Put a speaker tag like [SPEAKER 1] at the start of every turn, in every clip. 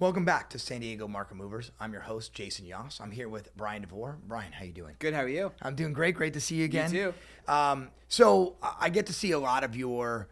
[SPEAKER 1] Welcome back to San Diego Market Movers. I'm your host, Jason Yoss. I'm here with Bryan Devore. Bryan, how you doing?
[SPEAKER 2] Good, how are you?
[SPEAKER 1] I'm doing great. Great to see you again.
[SPEAKER 2] You
[SPEAKER 1] too. So I get to see a lot of your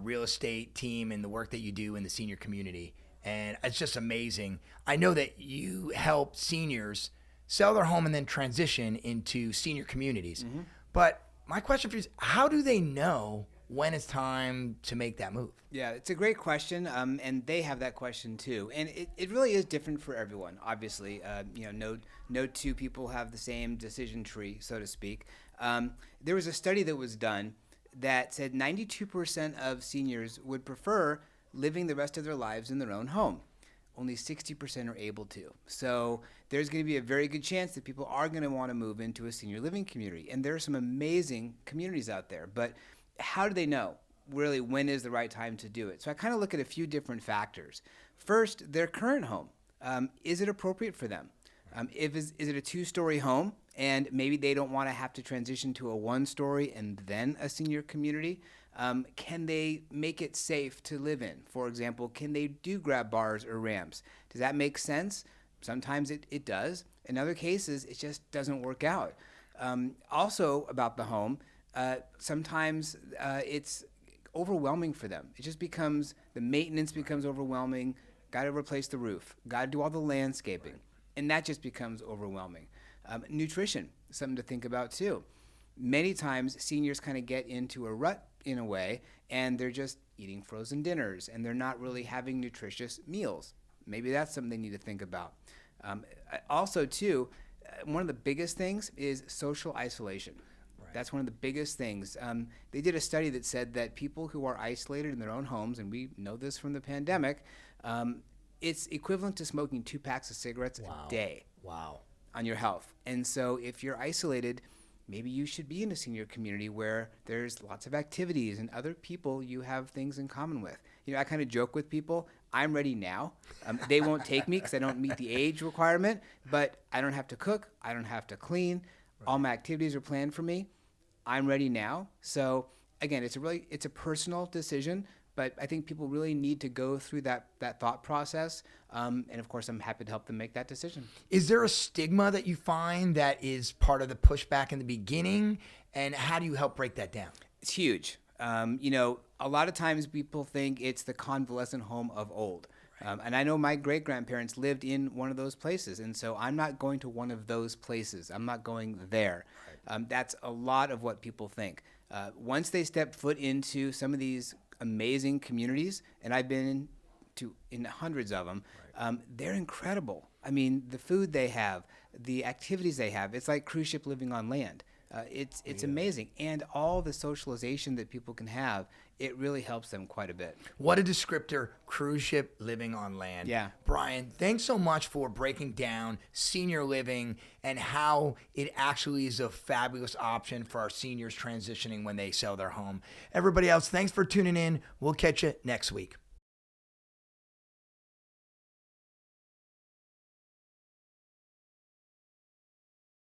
[SPEAKER 1] real estate team and the work that you do in the senior community, and it's just amazing. I know that you help seniors sell their home and then transition into senior communities. Mm-hmm. But my question for you is, how do they know when it's time to make that move?
[SPEAKER 2] Yeah, it's a great question, and they have that question too. And it really is different for everyone, obviously. No two people have the same decision tree, so to speak. There was a study that was done that said 92% of seniors would prefer living the rest of their lives in their own home. Only 60% are able to. So there's going to be a very good chance that people are going to want to move into a senior living community. And there are some amazing communities out there. But how do they know really when is the right time to do it? So I kind of look at a few different factors. First, their current home. Is it appropriate for them? Is it a two-story home and maybe they don't want to have to transition to a one-story and then a senior community? Can they make it safe to live in? For example, can they do grab bars or ramps? Does that make sense? Sometimes it does. In other cases, it just doesn't work out. Also about the home, sometimes it's overwhelming for them. It just becomes, the maintenance becomes overwhelming. Got to replace the roof. Got to do all the landscaping. And that just becomes overwhelming. Nutrition, something to think about too. Many times seniors kind of get into a rut in a way, and they're just eating frozen dinners, and they're not really having nutritious meals. Maybe that's something they need to think about. Also too, one of the biggest things is social isolation. That's one of the biggest things. They did a study that said that people who are isolated in their own homes, and we know this from the pandemic, it's equivalent to smoking 2 packs of cigarettes a day.
[SPEAKER 1] Wow.
[SPEAKER 2] On your health. And so if you're isolated, maybe you should be in a senior community where there's lots of activities and other people you have things in common with. You know, I kind of joke with people, I'm ready now. They won't take me because I don't meet the age requirement, but I don't have to cook, I don't have to clean. Right. All my activities are planned for me. I'm ready now. So again, it's a personal decision, but I think people really need to go through that thought process. And of course, I'm happy to help them make that decision.
[SPEAKER 1] Is there a stigma that you find that is part of the pushback in the beginning? And how do you help break that down?
[SPEAKER 2] It's huge. A lot of times people think it's the convalescent home of old. Right. And I know my great-grandparents lived in one of those places. And so I'm not going to one of those places. I'm not going there. Right. That's a lot of what people think. Once they step foot into some of these amazing communities, and I've been in hundreds of them, right. They're incredible. I mean, the food they have, the activities they have, it's like cruise ship living on land. It's amazing. And all the socialization that people can have, it really helps them quite a bit.
[SPEAKER 1] What a descriptor, cruise ship living on land.
[SPEAKER 2] Yeah.
[SPEAKER 1] Bryan, thanks so much for breaking down senior living and how it actually is a fabulous option for our seniors transitioning when they sell their home. Everybody else, thanks for tuning in. We'll catch you next week.